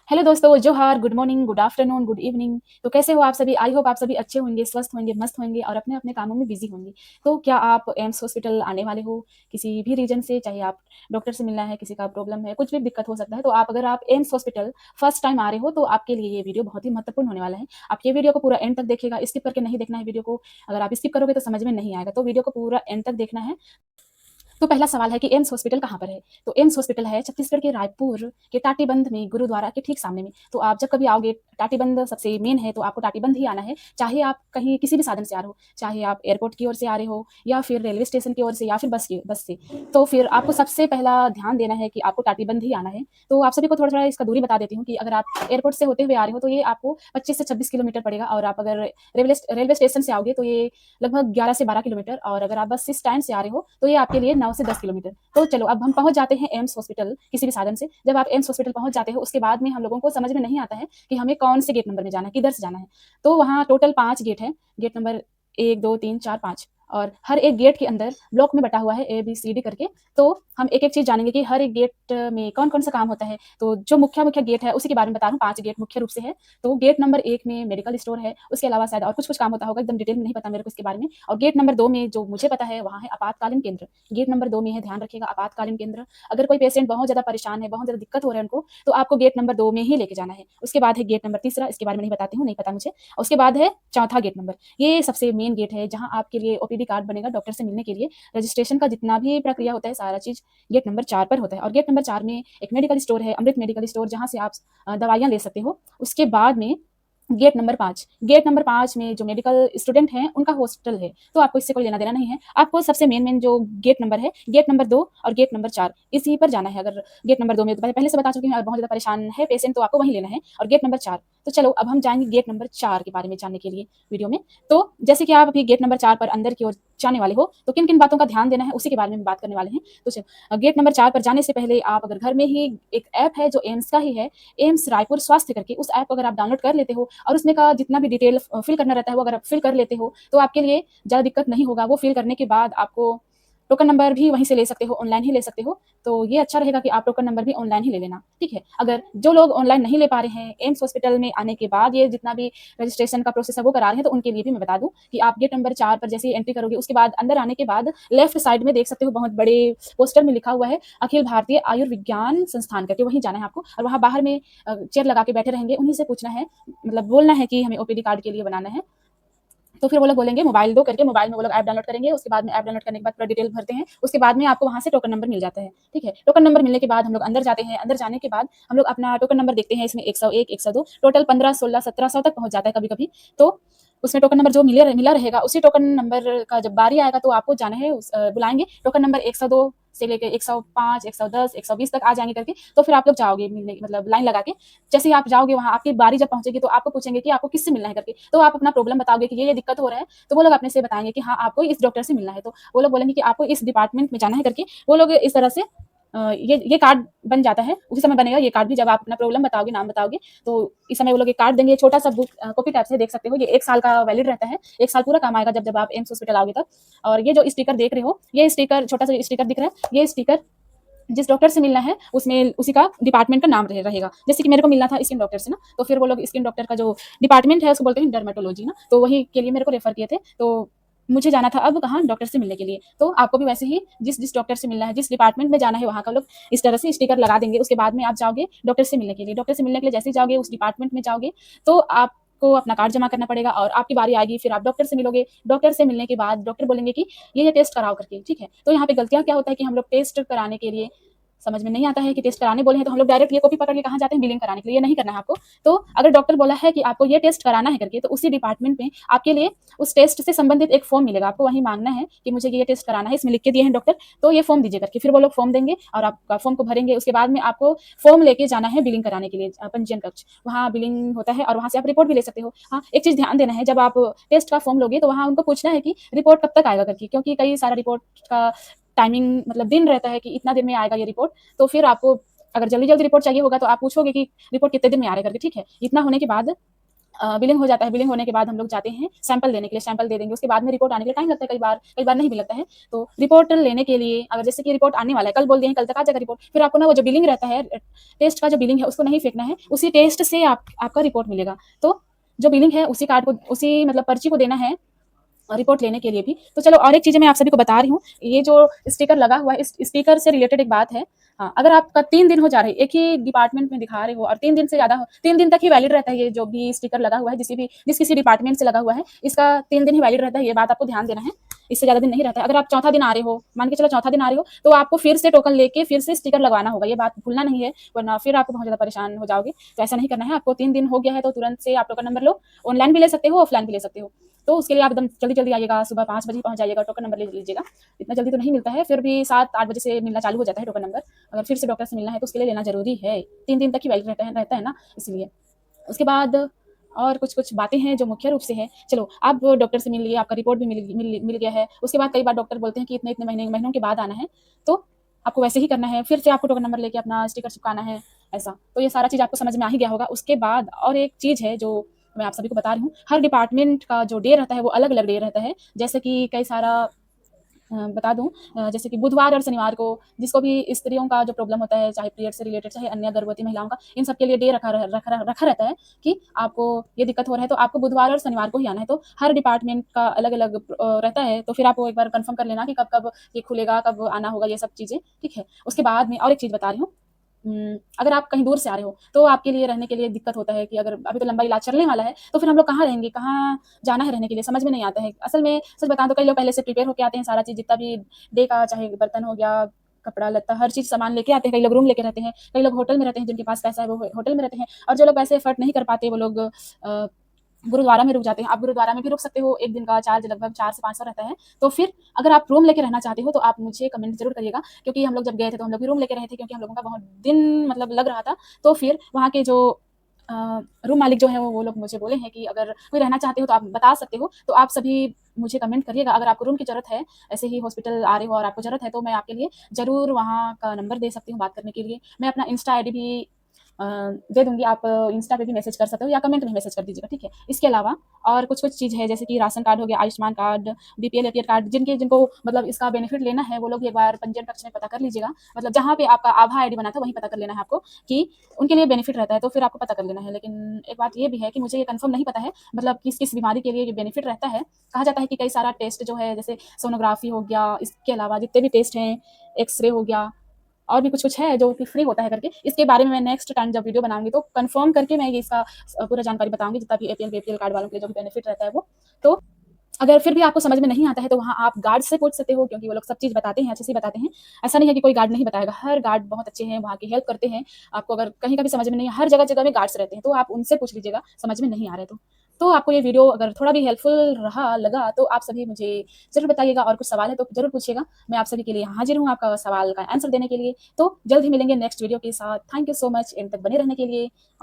Hello दोस्तों, जोहार, good morning, good afternoon, good evening. तो कैसे हो आप सभी? आई होप आप सभी अच्छे होंगे, स्वस्थ होंगे, मस्त होंगे और अपने-अपने कामों में बिज़ी होंगे। तो क्या आप एम्स हॉस्पिटल आने वाले हो? किसी भी रीज़न से, चाहे आप डॉक्टर से मिलना है, किसी का प्रॉब्लम है, कुछ भी दिक्कत हो सकता है। तो अगर आप एम्स हॉस्पिटल फर्स्ट टाइम आ रहे हो, तो आपके लिए ये वीडियो बहुत ही महत्वपूर्ण होने वाला है। आप ये वीडियो को पूरा एंड तक देखिएगा, स्किप करके नहीं देखना है वीडियो को। अगर आप स्किप करोगे तो समझ में नहीं आएगा, तो वीडियो को पूरा एंड तक देखना है। तो पहला सवाल है कि एम्स हॉस्पिटल कहाँ पर है? तो एम्स हॉस्पिटल है छत्तीसगढ़ के रायपुर के टाटीबंध में, गुरुद्वारा के ठीक सामने में। तो आप जब कभी आओगे, टाटीबंध सबसे मेन है, तो आपको टाटीबंध ही आना है। चाहे आप कहीं किसी भी साधन से आ रहे हो, चाहे आप एयरपोर्ट की ओर से आ रहे हो या फिर रेलवे स्टेशन की ओर से या फिर बस से। तो फिर आपको सबसे पहला ध्यान देना है कि आपको टाटीबंध ही आना है। तो आप सभी को थोड़ा-थोड़ा इसका दूरी बता देती हूँ कि अगर आप एयरपोर्ट से होते हुए आ रहे हो, तो ये आपको 25 से 26 किलोमीटर पड़ेगा और आप अगर रेलवे स्टेशन से आओगे, तो ये लगभग 11 से 12 किलोमीटर और अगर आप बस स्टैंड से आ रहे हो, तो ये आपके लिए 9 से 10 किलोमीटर। तो चलो अब हम पहुँच जाते हैं एम्स हॉस्पिटल किसी भी साधन से। जब आप एम्स हॉस्पिटल पहुँच जाते हो, उसके बाद में हम लोगों को समझ में नहीं आता है कि हमें कौन से गेट नंबर में जाना है, किधर से जाना है। तो वहाँ टोटल 5 गेट हैं। गेट नंबर 1, 2, 3, 4, 5 और हर एक गेट के अंदर ब्लॉक में बटा हुआ है ए, बी, सी, डी करके। तो हम एक-एक चीज़ जानेंगे कि हर एक गेट में कौन-कौन सा काम होता है। तो जो मुख्य-मुख्य गेट है, उसी के बारे में बता रहा हूँ, 5 गेट मुख्य रूप से है। तो गेट नंबर 1 में मेडिकल स्टोर है, उसके अलावा शायद और कुछ-कुछ काम होता होगा, एकदम डिटेल में नहीं पता मेरे को इसके बारे में। और गेट नंबर 2 में जो मुझे पता है, वहाँ है आपातकालीन केंद्र। गेट नंबर 2 में है, ध्यान रखिएगा, आपातकालीन केंद्र। अगर कोई पेशेंट बहुत ज़्यादा परेशान है, बहुत ज़्यादा दिक्कत हो रहा है उनको, तो आपको गेट नंबर 2 में ही लेके जाना है। उसके बाद है गेट नंबर तीसरा, इसके बारे में नहीं बताती हूँ, नहीं पता मुझे। उसके बाद है चौथा गेट नंबर। ये सबसे मेन गेट है, जहाँ आपके लिए ओपीडी कार्ड बनेगा डॉक्टर से मिलने के लिए। रजिस्ट्रेशन का जितना भी प्रक्रिया होता है, सारा चीज़ गेट नंबर 4 पर होता है। और गेट नंबर 4 में एक मेडिकल स्टोर है, अमृत मेडिकल स्टोर, जहाँ से आप दवाइयाँ ले सकते हो। उसके बाद में गेट नंबर 5 में जो मेडिकल स्टूडेंट हैं, उनका हॉस्टल है, तो आपको इससे कोई लेना-देना नहीं है। आपको सबसे मेन जो गेट नंबर है, गेट नंबर 2 और गेट नंबर 4 इसी पर जाना है। अगर गेट नंबर 2 में तो पहले से बता चुकी हूँ, अगर बहुत ज़्यादा परेशान है पेशेंट, तो आपको वहीं लेना है और गेट नंबर 4। तो चलो अब हम जाएँगे गेट नंबर 4 के बारे में जानने के लिए वीडियो में। तो जैसे कि आप अभी गेट नंबर 4 पर अंदर की ओर जाने वाले हो, तो किन-किन बातों का ध्यान देना है, उसी के बारे में बात करने वाले हैं। तो गेट नंबर 4 पर जाने से पहले आप अगर घर में ही एक ऐप है जो एम्स का ही है, एम्स रायपुर स्वास्थ्य करके, उस ऐप को अगर आप डाउनलोड कर लेते हो और उसमें का जितना भी डिटेल फिल करना रहता है, वो अगर आप फिल कर लेते हो, तो आपके लिए ज़्यादा दिक्कत नहीं होगा। वो फिल करने के बाद आपको टोकन नंबर भी वहीं से ले सकते हो, ऑनलाइन ही ले सकते हो। तो ये अच्छा रहेगा कि आप टोकन नंबर भी ऑनलाइन ही ले लेना, ठीक है? अगर जो लोग ऑनलाइन नहीं ले पा रहे हैं, एम्स हॉस्पिटल में आने के बाद ये जितना भी रजिस्ट्रेशन का प्रोसेस है वो करा रहे हैं, तो उनके लिए भी मैं बता दूँ कि आप गेट नंबर 4 पर जैसे ही एंट्री करोगे, उसके बाद अंदर आने के बाद लेफ्ट साइड में देख सकते हो, बहुत बड़े पोस्टर में लिखा हुआ है, अखिल भारतीय आयुर्विज्ञान संस्थान करके, वहीं जाना है आपको और वहाँ बाहर में चेयर लगा के बैठे रहेंगे, उन्हीं से पूछना है, मतलब बोलना है कि हमें ओपीडी कार्ड के लिए बनाना है। तो फिर वो लोग बोलेंगे मोबाइल दो करके, मोबाइल में वो लोग ऐप डाउनलोड करेंगे, उसके बाद में ऐप डाउनलोड करने के बाद पूरा डिटेल भरते हैं, उसके बाद में आपको वहाँ से टोकन नंबर मिल जाता है, ठीक है? टोकन नंबर मिलने के बाद हम लोग अंदर जाते हैं, अंदर जाने के बाद हम लोग अपना टोकन नंबर देखते हैं, इसमें 101, 102 टोटल 15, 16, 1700 तक पहुँच जाता है कभी-कभी। तो उसमें टोकन नंबर जो मिला रहेगा, उसी टोकन नंबर का जब बारी आएगा तो आपको जाना है बुलाएँगे, टोकन नंबर 102 से लेके 105, 110, 120 तक आ जाएँगे करके, तो फिर आप लोग जाओगे मिलने, मतलब लाइन लगा के। जैसे ही आप जाओगे वहाँ, आपकी बारी जब पहुँचेगी तो आपको पूछेंगे कि आपको किससे मिलना है करके, तो आप अपना प्रॉब्लम बताओगे कि ये दिक्कत हो रहा है, तो वो लोग अपने से बताएँगे कि हाँ, आपको इस डॉक्टर से मिलना है, तो वो लोग बोलेंगे कि आपको इस डिपार्टमेंट में जाना है करके, वो लोग इस तरह से ये कार्ड बन जाता है, उसी समय बनेगा ये कार्ड भी, जब आप अपना प्रॉब्लम बताओगे, नाम बताओगे, तो इस समय वो लोग एक कार्ड देंगे, छोटा-सा बुक कॉपी टाइप से देख सकते हो, ये 1 साल का वैलिड रहता है, 1 साल पूरा काम आएगा जब आप एम्स हॉस्पिटल आओगे तब। और ये जो स्टिकर देख रहे हो, ये स्टिकर छोटा-सा स्टिकर दिख रहा है, ये स्टिकर जिस डॉक्टर से मिलना है, उसमें उसी का डिपार्टमेंट का नाम रहेगा। जैसे कि मेरे को मिलना था स्किन डॉक्टर से ना, तो फिर वो लोग स्किन डॉक्टर का जो डिपार्टमेंट है, उसको बोलते हैं डर्मेटोलॉजी ना, तो वही के लिए मेरे को रेफर किए थे। तो मुझे जाना था अब कहाँ, डॉक्टर से मिलने के लिए। तो आपको भी वैसे ही जिस डॉक्टर से मिलना है, जिस डिपार्टमेंट में जाना है, वहाँ का लोग इस तरह से स्टिकर लगा देंगे। उसके बाद में आप जाओगे डॉक्टर से मिलने के लिए। डॉक्टर से मिलने के लिए जैसे ही जाओगे, उस डिपार्टमेंट में जाओगे, तो आपको अपना कार्ड जमा करना पड़ेगा और आपकी बारी आएगी, फिर आप डॉक्टर से मिलोगे। डॉक्टर से मिलने के बाद डॉक्टर बोलेंगे कि ये टेस्ट कराओ करके, ठीक है? तो यहाँ पे गलतियाँ क्या होता है कि हम लोग टेस्ट कराने के लिए समझ में नहीं आता है कि टेस्ट कराने बोले हैं, तो हम लोग डायरेक्ट ये कॉपी पकड़ के कहाँ जाते हैं, बिलिंग कराने के लिए। ये नहीं करना है आपको। तो अगर डॉक्टर बोला है कि आपको ये टेस्ट कराना है करके, तो उसी डिपार्टमेंट में आपके लिए उस टेस्ट से संबंधित एक फॉर्म मिलेगा, आपको वहीं मांगना है कि मुझे ये टेस्ट कराना है, इसमें लिख के दिए हैं डॉक्टर, तो ये फॉर्म दीजिए करके। फिर वो लोग फॉर्म देंगे और आप फॉर्म को भरेंगे। उसके बाद में आपको फॉर्म लेके जाना है बिलिंग कराने के लिए, पंजीयन कक्ष, वहाँ बिलिंग होता है और वहाँ से आप रिपोर्ट भी ले सकते हो। हाँ, एक चीज़ ध्यान देना है, जब आप टेस्ट का फॉर्म लोगे, तो वहाँ उनको पूछना है कि रिपोर्ट कब तक आएगा करके, क्योंकि कई सारा रिपोर्ट का टाइमिंग, मतलब दिन रहता है कि इतना दिन में आएगा ये रिपोर्ट। तो फिर आपको अगर जल्दी-जल्दी रिपोर्ट चाहिए होगा, तो आप पूछोगे कि रिपोर्ट कितने दिन में आ रहा है करके, ठीक है? इतना होने के बाद बिलिंग हो जाता है, बिलिंग होने के बाद हम लोग जाते हैं सैंपल देने के लिए, सैंपल दे देंगे, उसके बाद में रिपोर्ट आने के लिए टाइम लगता है कई बार नहीं भी लगता है। तो रिपोर्ट लेने के लिए अगर जैसे कि रिपोर्ट आने वाला है, कल बोल दिए हैं कल तक आ जाएगा रिपोर्ट, फिर आपको ना वो जो बिलिंग रहता है, टेस्ट का जो बिलिंग है उसको नहीं फेंकना है, उसी टेस्ट से आपका रिपोर्ट मिलेगा। तो जो बिलिंग है उसी कार्ड को, उसी मतलब पर्ची को देना है रिपोर्ट लेने के लिए भी। तो चलो और एक चीज़ मैं आप सभी को बता रही हूँ, ये जो स्टिकर लगा हुआ है, इस स्टिकर से रिलेटेड एक बात है। हाँ, अगर आपका 3 दिन हो जा रहे हैं, एक ही डिपार्टमेंट में दिखा रहे हो और 3 दिन से ज़्यादा हो, 3 दिन तक ही वैलिड रहता है ये जो भी स्टिकर लगा हुआ है, जिस किसी डिपार्टमेंट से लगा हुआ है, इसका 3 दिन ही वैलिड रहता है, ये बात आपको ध्यान देना है। इससे ज़्यादा दिन नहीं रहता है। अगर आप चौथा दिन आ रहे हो, मान के चलो चौथा दिन आ रहे हो, तो आपको फिर से टोकन लेके फिर से स्टिकर लगवाना होगा, ये बात भूलना नहीं है, वरना फिर आपको बहुत ज़्यादा परेशान हो जाओगे। तो ऐसा नहीं करना है, आपको 3 दिन हो गया है तो तुरंत से आप टोकन नंबर लो, ऑनलाइन भी ले सकते हो, ऑफलाइन भी ले सकते हो। तो उसके लिए आप एकदम जल्दी-जल्दी आइएगा, सुबह 5 बजे पहुँच जाइएगा, टोकन नंबर ले लीजिएगा। इतना जल्दी तो नहीं मिलता है, फिर भी 7-8 बजे से मिलना चालू हो जाता है टोकन नंबर। अगर फिर से डॉक्टर से मिलना है तो उसके लिए लेना ज़रूरी है। 3 दिन तक ही वैलिड रहता है ना, इसलिए। उसके बाद और कुछ-कुछ बातें हैं जो मुख्य रूप से है। चलो, आप डॉक्टर से मिल लिए, आपका रिपोर्ट भी मिल गया है। उसके बाद कई बार डॉक्टर बोलते हैं कि इतने-इतने महीनों के बाद आना है, तो आपको वैसे ही करना है। फिर से आपको टोकन नंबर लेके अपना स्टिकर चिपकाना है, ऐसा। तो ये सारा चीज़ आपको समझ में आ ही गया होगा। उसके बाद और एक चीज़ है जो मैं आप सभी को बता रही हूँ, हर डिपार्टमेंट का जो डे रहता है वो अलग-अलग डे रहता है। जैसे कि कई सारा बता दूँ, जैसे कि बुधवार और शनिवार को जिसको भी स्त्रियों का जो प्रॉब्लम होता है, चाहे पीरियड से रिलेटेड, चाहे अन्य गर्भवती महिलाओं का, इन सब के लिए डे रखा रहता है कि आपको ये दिक्कत हो रहा है तो आपको बुधवार और शनिवार को ही आना है। तो हर डिपार्टमेंट का अलग-अलग रहता है, तो फिर आपको एक बार कन्फर्म कर लेना कि कब-कब ये खुलेगा, कब आना होगा, ये सब चीज़ें, ठीक है? उसके बाद में और एक चीज़ बता रही हूँ, अगर आप कहीं दूर से आ रहे हो, तो आपके लिए रहने के लिए दिक्कत होता है कि अगर अभी तो लंबा इलाज चलने वाला है, तो फिर हम लोग कहाँ रहेंगे, कहाँ जाना है रहने के लिए, समझ में नहीं आता है। असल में सच बताऊँ तो कई लोग पहले से प्रिपेयर होके आते हैं, सारा चीज़ जितना भी डे का, चाहे बर्तन हो गया, कपड़ा-लत्ता, हर चीज़ सामान लेके आते हैं। कई लोग रूम लेके रहते हैं, कई लोग होटल में रहते हैं, जिनके पास पैसा है वो होटल में रहते हैं, और जो लोग पैसे एफर्ट नहीं कर पाते वो लोग गुरुद्वारा में रुक जाते हैं। आप गुरुद्वारा में भी रुक सकते हो, 1 दिन का चार्ज लगभग 4 से 500 रहता है। तो फिर अगर आप रूम लेके रहना चाहते हो तो आप मुझे कमेंट ज़रूर करिएगा, क्योंकि हम लोग जब गए थे तो हम लोग भी रूम लेके रहे थे, क्योंकि हम लोगों का बहुत दिन मतलब लग रहा था। तो फिर वहाँ के जो अ, रूम मालिक जो हैं वो लोग मुझे बोले हैं कि अगर कोई रहना चाहते हो तो आप बता सकते हो। तो आप सभी मुझे कमेंट करिएगा, अगर आपको रूम की ज़रूरत है, ऐसे ही हॉस्पिटल आ रहे हो और आपको ज़रूरत है, तो मैं आपके लिए ज़रूर वहाँ का नंबर दे सकती हूँ बात करने के लिए। मैं अपना इंस्टा आईडी भी अ, दे दूँगी, आप इंस्टा पे भी मैसेज कर सकते हो या कमेंट में मैसेज कर दीजिएगा, ठीक है? इसके अलावा और कुछ-कुछ चीज़ है, जैसे कि राशन कार्ड हो गया, Ayushman card, BPL, APL card, जिनको मतलब इसका बेनिफिट लेना है, वो लोग भी एक बार पंजीयन कक्ष में पता कर लीजिएगा। मतलब जहाँ पे आपका आभा आईडी बना था, वहीं पता कर लेना है आपको कि उनके लिए बेनिफिट रहता है, तो फिर आपको पता कर लेना है। लेकिन एक बात ये भी है कि मुझे ये कन्फर्म नहीं पता है, मतलब किस-किस बीमारी के लिए ये बेनिफिट रहता है। कहा जाता है कि कई सारा टेस्ट जो है, जैसे सोनोग्राफ़ी हो गया, इसके अलावा जितने भी टेस्ट हैं, एक्स-रे हो गया, और भी कुछ-कुछ है जो कि फ्री होता है करके। इसके बारे में मैं नेक्स्ट टाइम जब वीडियो बनाऊँगी तो कन्फर्म करके मैं ये इसका पूरा जानकारी बताऊँगी, जितना भी एपीएल, बीपीएल कार्ड वालों के लिए जो भी बेनिफिट रहता है वो। तो अगर फिर भी आपको समझ में नहीं आता है तो वहाँ आप गार्ड से पूछ सकते हो, क्योंकि वो लोग सब चीज़ बताते हैं, अच्छे से ही बताते हैं। ऐसा नहीं है कि कोई गार्ड नहीं बताएगा, हर गार्ड बहुत अच्छे हैं, वहाँ की हेल्प करते हैं। आपको अगर कहीं का भी समझ में नहीं है, हर जगह-जगह में गार्ड्स रहते हैं, तो आप उनसे पूछ लीजिएगा, समझ में नहीं आ रहा है तो। तो आपको ये वीडियो अगर थोड़ा भी हेल्पफुल लगा तो आप सभी मुझे ज़रूर बताइएगा, और कुछ सवाल है तो ज़रूर पूछिएगा। मैं आप सभी के लिए हाज़िर हूँ आपका सवाल का आंसर देने के लिए। तो जल्द ही मिलेंगे नेक्स्ट वीडियो के साथ। Thank you so much and तक बने रहने के लिए।